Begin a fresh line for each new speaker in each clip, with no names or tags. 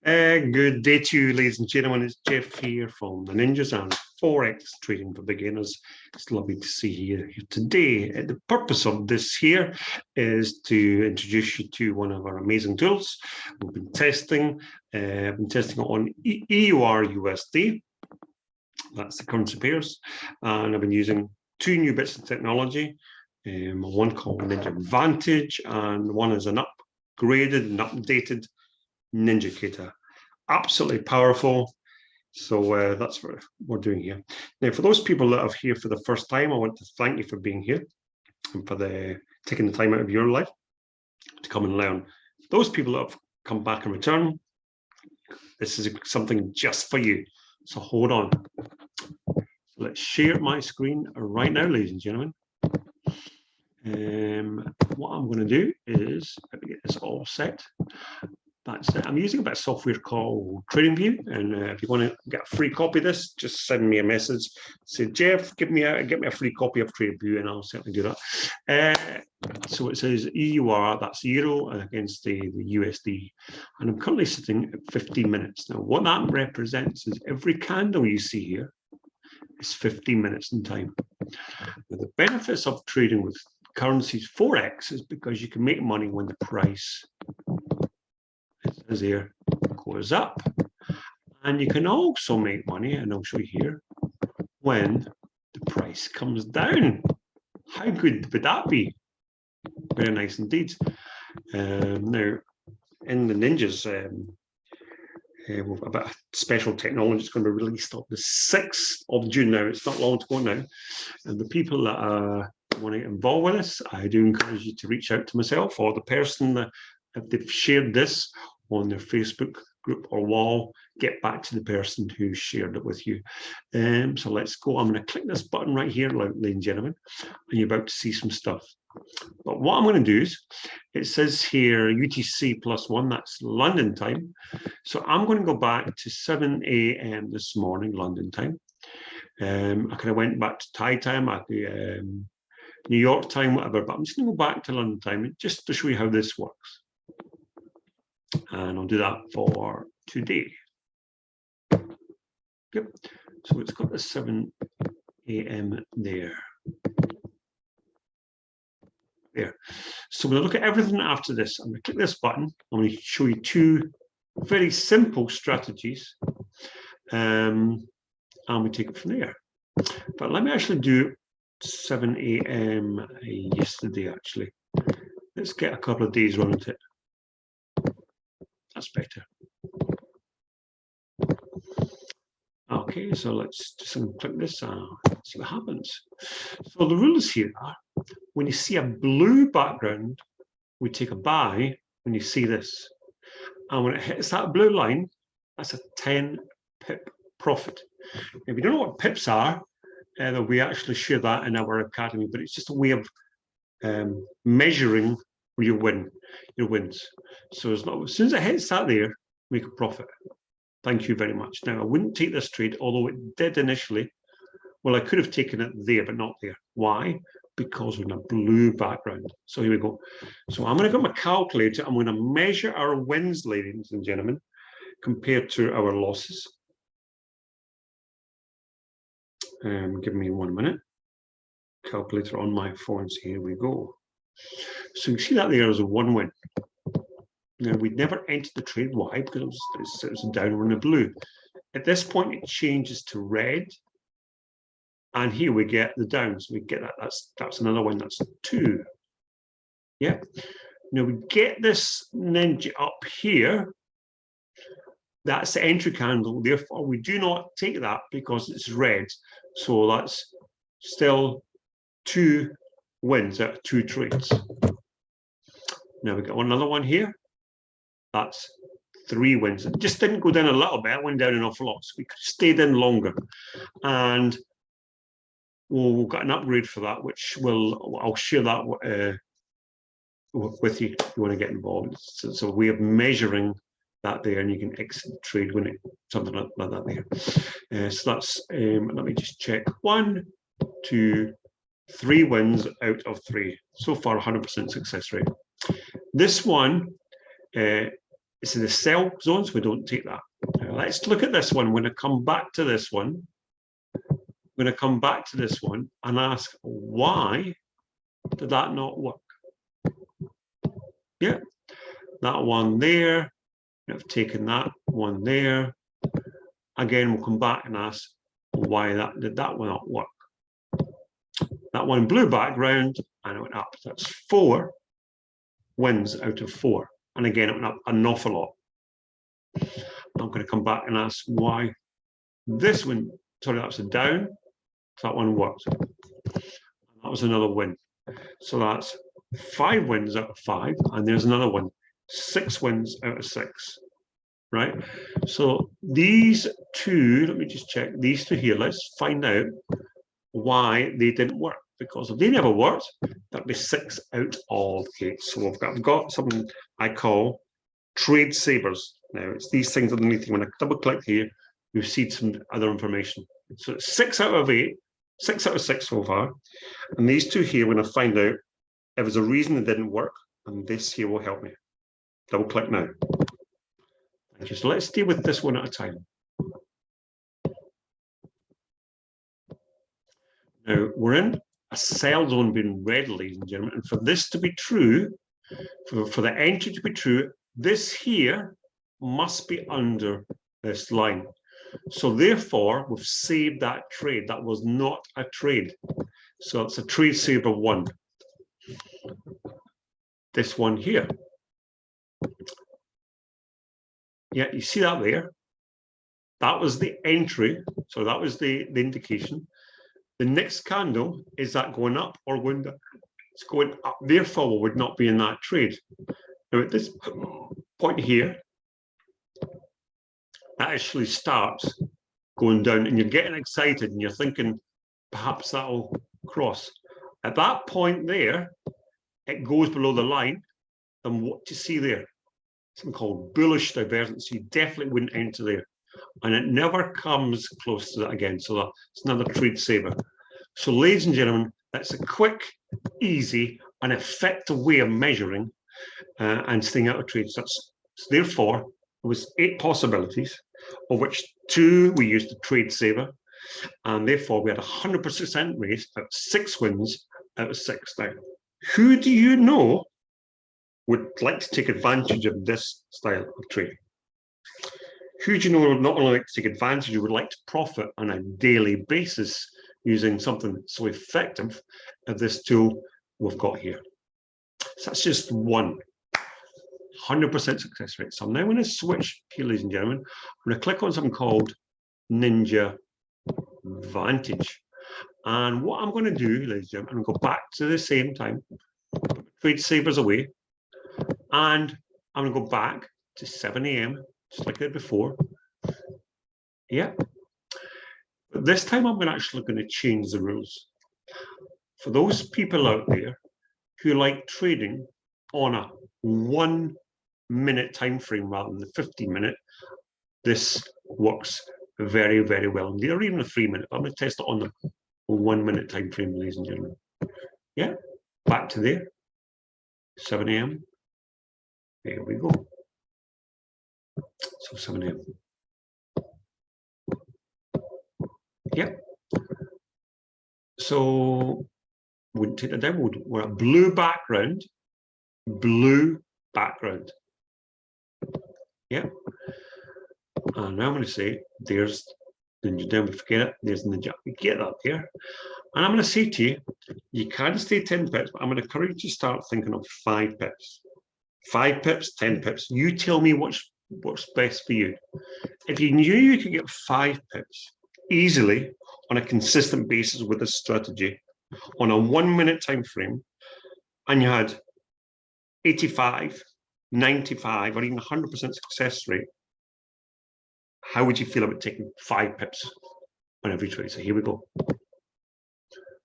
Good day to you, ladies and gentlemen. It's Jeff here from the Ninjas and Forex Trading for Beginners. It's lovely to see you here today. The purpose of this here is to introduce you to one of our amazing tools. We've been testing. I've been testing it on EUR USD. That's the currency pairs, and I've been using two new bits of technology. One called Ninja Advantage, and one is an upgraded and updated ʟᴏᴏᴏᴏ. Absolutely powerful. So that's what we're doing here. Now, for those people that are here for the first time, I want to thank you for being here and for taking the time out of your life to come and learn. Those people that have come back and return, this is something just for you. So hold on. Let's share my screen right now, ladies and gentlemen. What I'm going to do is let me get this all set. That's it. I'm using a bit of software called TradingView, and if you want to get a free copy of this, just send me a message. Say, Jeff, get me a free copy of TradingView, and I'll certainly do that. So it says EUR, that's euro, against the USD, and I'm currently sitting at 15 minutes. Now, what that represents is every candle you see here is 15 minutes in time. Now, the benefits of trading with currencies Forex is because you can make money when the price here goes up, and you can also make money, and I'll show you here, when the price comes down. How good would that be? Very nice indeed. Now, in the Ninjas, we've got a bit of special technology that's going to be released on the 6th of June. Now, it's not long to go now, and the people that want to get involved with this, I do encourage you to reach out to myself or the person that, if they've shared this on their Facebook group or wall, get back to the person who shared it with you. So let's go. I'm going to click this button right here, ladies and gentlemen, and you're about to see some stuff. But what I'm going to do is, it says here UTC +1, that's London time. So I'm going to go back to 7 a.m. this morning, London time. I kind of went back to Thai time, New York time, whatever, but I'm just going to go back to London time just to show you how this works. And I'll do that for today. Yep. So it's got the 7 a.m. there. So we'll look at everything after this. I'm going to click this button. I'm going to show you two very simple strategies. And we take it from there. But let me actually do 7 a.m. yesterday, actually. Let's get a couple of days running it. That's better. Okay, so let's just click this and see what happens. So the rules here are, when you see a blue background, we take a buy when you see this. And when it hits that blue line, that's a 10 pip profit. If you don't know what pips are, we actually share that in our academy, but it's just a way of measuring your wins. So as soon as it hits that there, make a profit. Thank you very much. Now, I wouldn't take this trade, although it did initially. Well, I could have taken it there, but not there. Why? Because we're in a blue background. So here we go. So I'm going to get my calculator. I'm going to measure our wins, ladies and gentlemen, compared to our losses. Give me 1 minute. Calculator on my phone. So here we go. So you see that there as a 1 win. Now, we'd never entered the trade. Why? Because it was down in the blue. At this point, it changes to red. And here we get the down. So we get that. That's another one. That's 2. Yeah. Now, we get this ninja up here. That's the entry candle. Therefore, we do not take that because it's red. So that's still 2 wins out of 2 trades. Now we got another one here. That's 3 wins. It just didn't go down a little bit. It went down an awful lot. So we could have stayed in longer. And we'll get an upgrade for that, which I'll share that with you if you want to get involved. It's a way of measuring that there, and you can exit the trade when it something like that there. So that's let me just check. 1, 2, 3 wins out of 3. So far, 100% success rate. This one is This is the sell zone, so we don't take that. Now, let's look at this one. I'm going to come back to this one. I'm going to come back to this one and ask, why did that not work? Yeah, that one there. I've taken that one there. Again, we'll come back and ask, why did that one not work? That one blue background, and it went up. That's 4 wins out of 4. And again, it went up an awful lot. I'm going to come back and ask why this one, sorry, that's a down. So that one worked. That was another win. So that's 5 wins out of 5. And there's another one, 6 wins out of 6. Right? So these two, let me just check, these two here, let's find out why they didn't work. Because if they never worked, that'd be 6 out of 8. So I've got something I call trade sabers. Now it's these things underneath. When I double click here, you see some other information. So it's 6 out of 8, 6 out of 6 so far. And these two here, we're going to find out if there's a reason it didn't work, and this here will help me. Double click now. Thank you. So let's deal with this one at a time. Now we're in a sell zone being red, ladies and gentlemen, and for this to be true, for the entry to be true, this here must be under this line. So therefore, we've saved that trade. That was not a trade. So it's a trade saver 1. This one here. Yeah, you see that there? That was the entry. So that was the indication. The next candle, is that going up or going down? It's going up. Therefore, we would not be in that trade. Now, at this point here, that actually starts going down, and you're getting excited, and you're thinking, perhaps that'll cross. At that point there, it goes below the line, and what do you see there? Something called bullish divergence. You definitely wouldn't enter there. And it never comes close to that again. So that's another trade saver. So ladies and gentlemen, that's a quick, easy, and effective way of measuring and staying out of trades. So therefore, there was 8 possibilities, of which 2 we used to trade saver. And therefore, we had 100% race at 6 wins out of 6. Now, who do you know would like to take advantage of this style of trading? Who do you know would not only like to take advantage, who would like to profit on a daily basis using something so effective as this tool we've got here? So that's just one. 100% success rate. So I'm now going to switch here, ladies and gentlemen. I'm going to click on something called Ninja Vantage. And what I'm going to do, ladies and gentlemen, I'm going to go back to the same time, trade savers away, and I'm going to go back to 7 a.m. just like I did before. Yeah. But this time I'm actually going to change the rules. For those people out there who like trading on a 1 minute time frame rather than the 15-minute, this works very, very well. Indeed, or even a 3 minute. I'm going to test it on the 1 minute time frame, ladies and gentlemen. Yeah, back to there. 7 a.m. There we go. So 7 a.m. Yep. So wouldn't take the down. We're a blue background. Blue background. Yep. And now I'm going to say there's Ninja down. Forget it. There's Ninja. We get that there. And I'm going to say to you, you can stay 10 pips, but I'm going to encourage you to start thinking of 5 pips. 5 pips, 10 pips. You tell me what's best for you. If you knew you could get 5 pips easily on a consistent basis with a strategy on a 1 minute time frame, and you had 85, 95, or even 100% success rate, how would you feel about taking 5 pips on every trade? So here we go.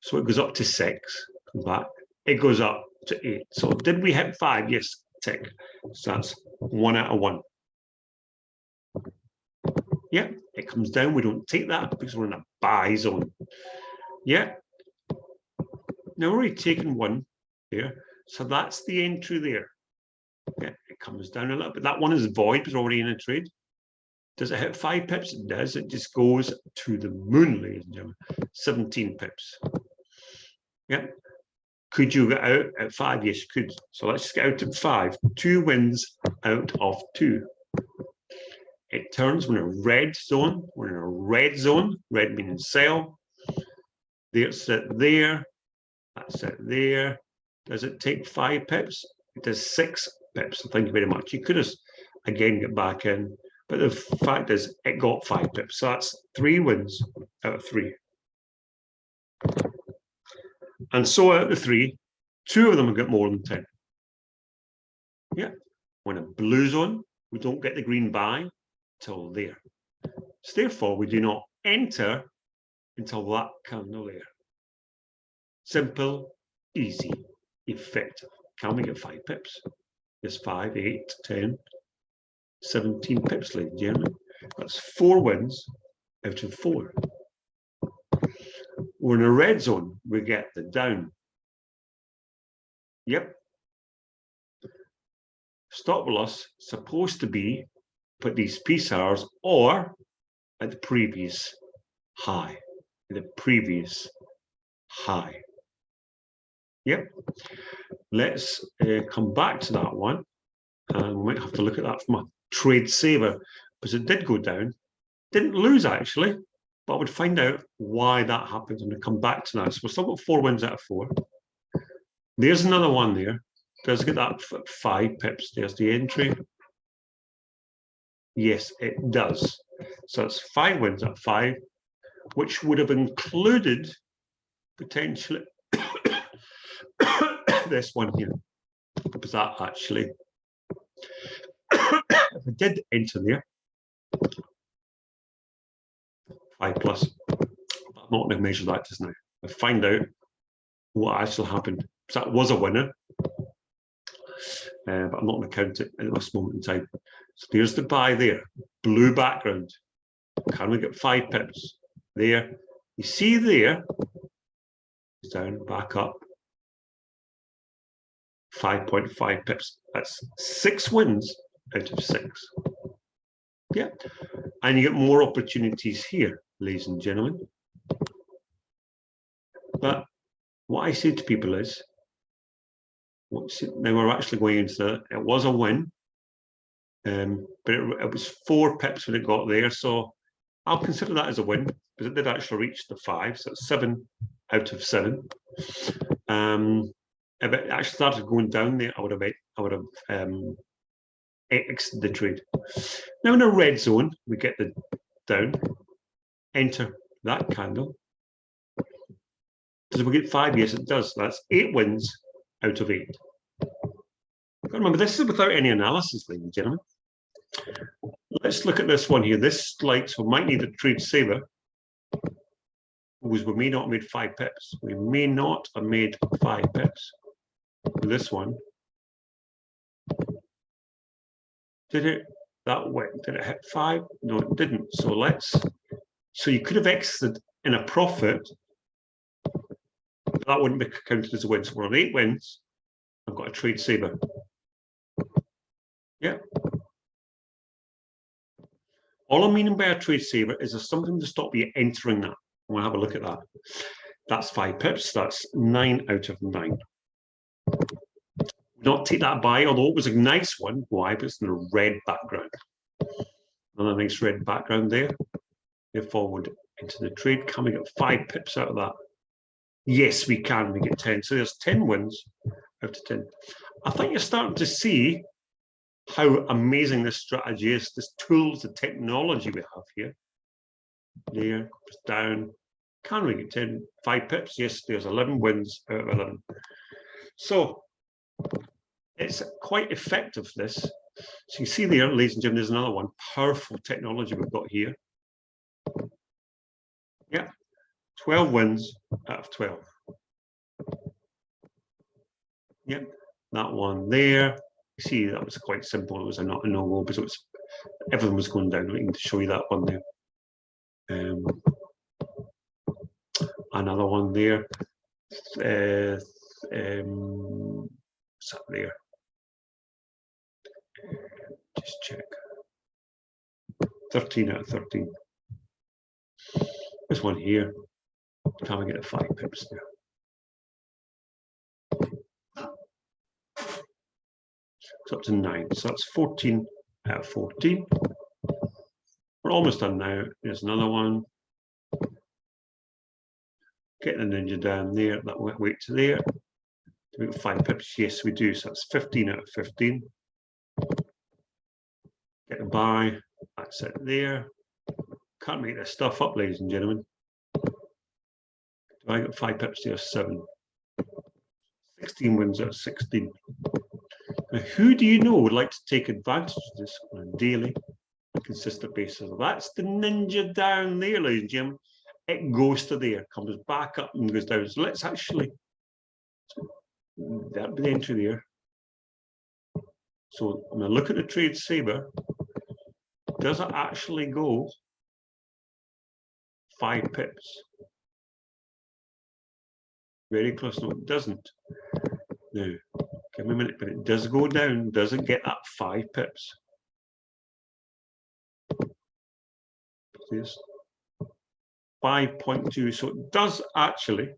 So it goes up to 6, come back. It goes up to 8. So did we hit 5? Yes, tick. So that's 1 out of 1. Yeah, it comes down. We don't take that because we're in a buy zone. Yeah. Now we're already taken 1 here. So that's the entry there. Yeah, it it comes down a little bit. That one is void, it's already in a trade. Does it hit 5 pips? It does. It just goes to the moon, ladies and gentlemen. 17 pips. Yep. Could you get out at 5? Yes, you could. So let's just get out at 5. 2 wins out of 2. It turns when a red zone. We're in a red zone. Red meaning sell. There's it there. That's it there. Does it take 5 pips? It does 6 pips. So thank you very much. You could have again get back in, but the fact is it got 5 pips. So that's 3 wins out of 3. And so out of the 3, 2 of them have got more than 10. Yeah. When a blue zone, we don't get the green buy till there. So therefore, we do not enter until that candle there. Simple, easy, effective. Can we get 5 pips? There's 5, 8, 10, 17 pips, ladies and gentlemen. That's 4 wins out of 4. We're in a red zone, we get the down. Yep. Stop loss supposed to be put these PSRs or at the previous high. The previous high. Yep. Let's come back to that one. And we might have to look at that from a trade saver because it did go down. Didn't lose actually, but we'd find out why that happens and we'll come back to that. So we've still got 4 wins out of 4. There's another one there. Does get that 5 pips. There's the entry. Yes, it does. So it's 5 wins out of 5, which would have included potentially this one here. Because that actually, if it did enter there, 5 plus, but I'm not going to measure that just now. I'll find out what actually happened. So that was a winner, but I'm not going to count it at this moment in time. So there's the buy there, blue background. Can we get 5 pips? There. You see there, it's down, back up. 5.5 pips. That's 6 wins out of 6. Yeah. And you get more opportunities here, ladies and gentlemen. But what I say to people is, now we're actually going into that. It was a win, but it was 4 pips when it got there. So I'll consider that as a win because it did actually reach the 5. So it's 7 out of 7. If it actually started going down there, I would have exited the trade. Now in a red zone, we get the down, enter that candle. Does we get 5? Yes, it does. That's 8 wins out of 8. Remember, this is without any analysis, ladies and gentlemen. Let's look at this one here. This slide, so we might need a trade saver. Because we may not have made 5 pips. We may not have made 5 pips. This one. Did it? That went. Did it hit 5? No, it didn't. So you could have exited in a profit. That wouldn't be counted as a win. So we're on 8 wins. I've got a trade saver. Yeah. All I'm meaning by a trade saver is there's something to stop you entering that. We'll have a look at that. That's 5 pips. That's 9 out of 9. Not take that buy, although it was a nice one. Why? But it's in a red background. Another nice red background there. We're forward into the trade. Can we get 5 pips out of that? Yes, we can. We get 10. So there's 10 wins out of 10. I think you're starting to see how amazing this strategy is. This tools, the technology we have here. There, down. Can we get 10? 5 pips? Yes, there's 11 wins out of 11. So it's quite effective, this. So you see there, ladies and gentlemen, there's another one. Powerful technology we've got here. Yeah, 12 wins out of 12. Yeah, that one there. You see, that was quite simple. It was not a no-go because it was, everything was going down. I need to show you that one there. Another one there. What's that there? Just check. 13 out of 13. This one here. Can we get the 5 pips there? So up to 9. So that's 14 out of 14. We're almost done now. There's another one. Get the ninja down there. That weight to there. Do we get 5 pips? Yes, we do. So that's 15 out of 15. Get the buy. That's it there. Can't make this stuff up, ladies and gentlemen. Do I get 5 pips there? 7. 16 wins out of 16. Now, who do you know would like to take advantage of this on a daily and consistent basis? That's the ninja down there, ladies and gentlemen. It goes to there, comes back up and goes down. So let's actually, that'd be the entry there. So I'm going to look at the trade saver. Does it actually go 5 pips? Very close. No, it doesn't. Now, give me a minute, but it does go down. Doesn't get that 5 pips. Please. 5.2. So it does actually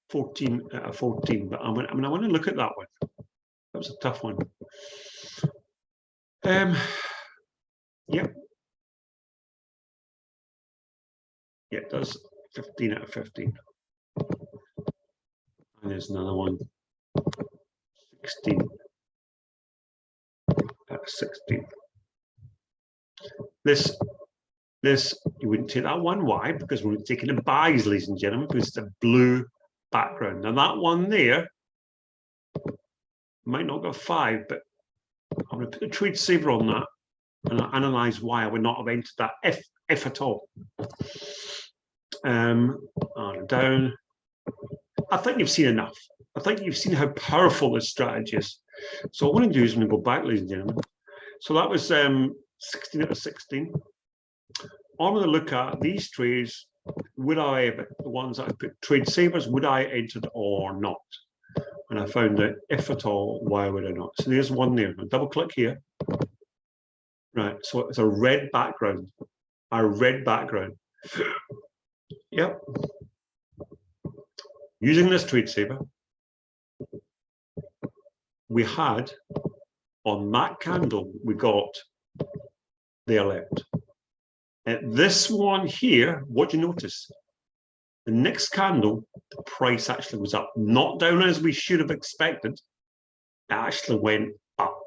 14 out of 14. But I want to look at that one. That was a tough one. Yep. Yeah, it does 15 out of 15. And there's another one. 16 out of 16. This you wouldn't take that one. Why? Because we're taking the buys, ladies and gentlemen, because it's a blue background. Now that one there might not go 5, but I'm going to put the trade saver on that and I'll analyze why I would not have entered that if at all. Down. I think you've seen enough. I think you've seen how powerful this strategy is. So what I'm going to do is I'm going to go back, ladies and gentlemen. So that was 16 out of 16. I'm going to look at these trades. Would I, the ones that I put trade savers, would I enter it or not? And I found that if at all, why would I not? So there's one there. I'll double click here. Right, so it's a red background. A red background. Yep. Using this trade saver, we had on that candle, we got there left. At this one here, what do you notice? The next candle, the price actually was up, not down as we should have expected. It actually went up.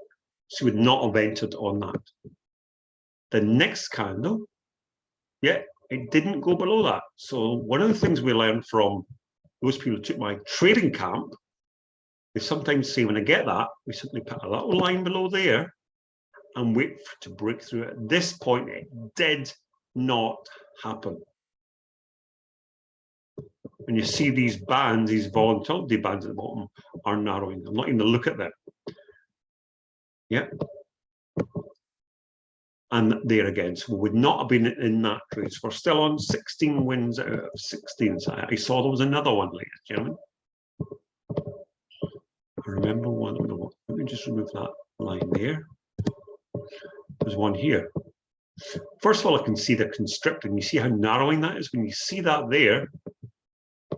So we would not have entered on that. The next candle, yeah, it didn't go below that. So one of the things we learned from those people who took my trading camp, they sometimes say when I get that, we simply put a little line below there and wait to break through it. At this point, it did not happen. When you see these bands, these volatility bands at the bottom are narrowing. I'm not even going to look at them. Yeah. And there again, so we would not have been in that trade. So we're still on 16 wins out of 16. So I saw there was another one, ladies and gentlemen. I remember one. Let me just remove that line there. There's one here. First of all, I can see the constricting. You see how narrowing that is? When you see that there,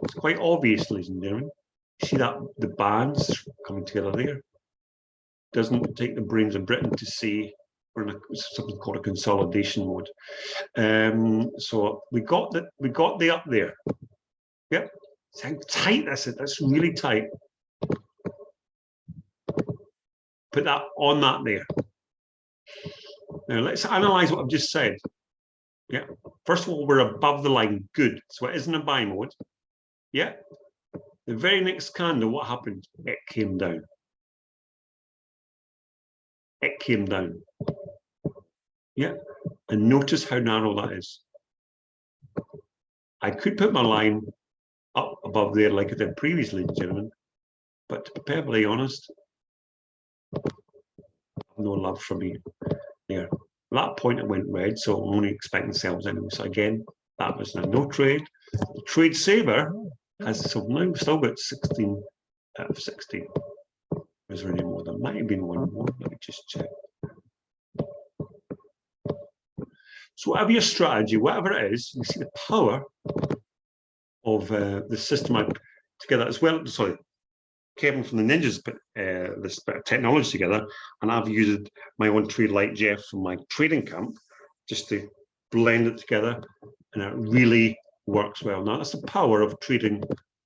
it's quite obvious, ladies and gentlemen. You see that the bands coming together there. Doesn't take the brains of Britain to see we're in something called a consolidation mode. So we got the up there. Yep. See how tight this is. That's really tight. Put that on that there. Now let's analyze what I've just said. Yeah. First of all, we're above the line. Good. So it isn't a buy mode. Yeah. The very next candle, what happened? It came down. It came down. Yeah. And notice how narrow that is. I could put my line up above there like I did previously, gentlemen. But to be perfectly honest, no love for me there. At that point it went red, so I'm only expecting sales anyway. So again, that was no trade. The trade saver has, so now we've still got 16 out of 16. Is there any more? There might have been one more. Let me just check. So whatever your strategy, whatever it is, you see the power of the system I put together as well. Sorry, Kevin from the Ninjas put this bit of technology together, and I've used my own trade like Jeff from my trading camp just to blend it together, and it really works well. Now that's the power of trading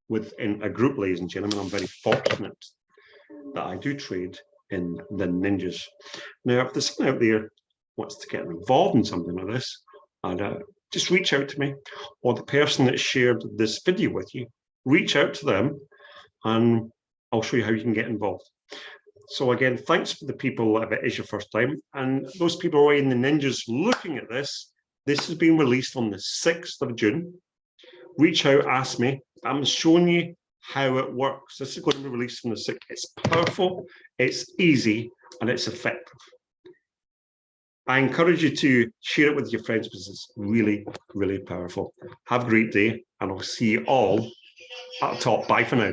within a group, ladies and gentlemen. I'm very fortunate that I do trade in the Ninjas. Now, if there's someone out there wants to get involved in something like this, and just reach out to me, or the person that shared this video with you, reach out to them, and I'll show you how you can get involved. So again, thanks for the people if it is your first time, and those people who are in the Ninjas looking at this. This has been released on the 6th of June. Reach out, ask me. I'm showing you how it works. This is going to be released from the 6th. It's powerful, it's easy, and it's effective. I encourage you to share it with your friends because it's really, really powerful. Have a great day, and I'll see you all at the top. Bye for now.